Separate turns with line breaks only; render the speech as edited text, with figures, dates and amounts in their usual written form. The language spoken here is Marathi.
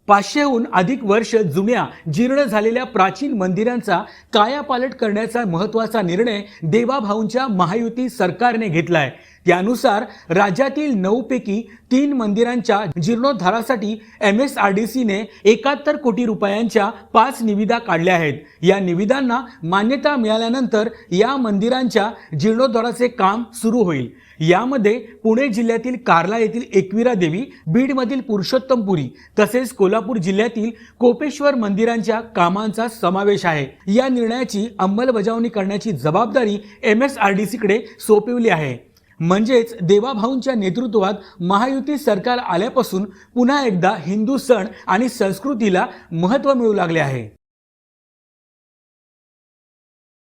500हून अधिक वर्ष जुन्या जीर्ण झालेल्या प्राचीन मंदिरांचा कायापालट करण्याचा महत्त्वाचा निर्णय देवाभाऊंच्या महायुती सरकारने घेतलाय। त्यानुसार राज्यातील 9 पैकी 3 मंदिरांच्या जीर्णोद्धारासाठी MSRDCने 71 कोटी रुपयांच्या 5 निविदा काढल्या आहेत। या निविदांना मान्यता मिळाल्यानंतर या मंदिरांच्या जीर्णोद्धाराचे काम सुरू होईल। यामध्ये पुणे जिल्ह्यातील कार्ला येथील एकविरा देवी, बीडमधील पुरुषोत्तमपुरी तसेच कोल्हापूर जिल्ह्यातील कोपेश्वर मंदिरांच्या कामांचा समावेश आहे। या निर्णयाची अंमलबजावणी करण्याची जबाबदारी MSRDCकडे सोपवली आहे। म्हणजेच देवाभाऊंच्या नेतृत्वात महायुती सरकार आल्यापासून पुन्हा एकदा हिंदू सण आणि संस्कृतीला महत्त्व मिळू लागले आहे।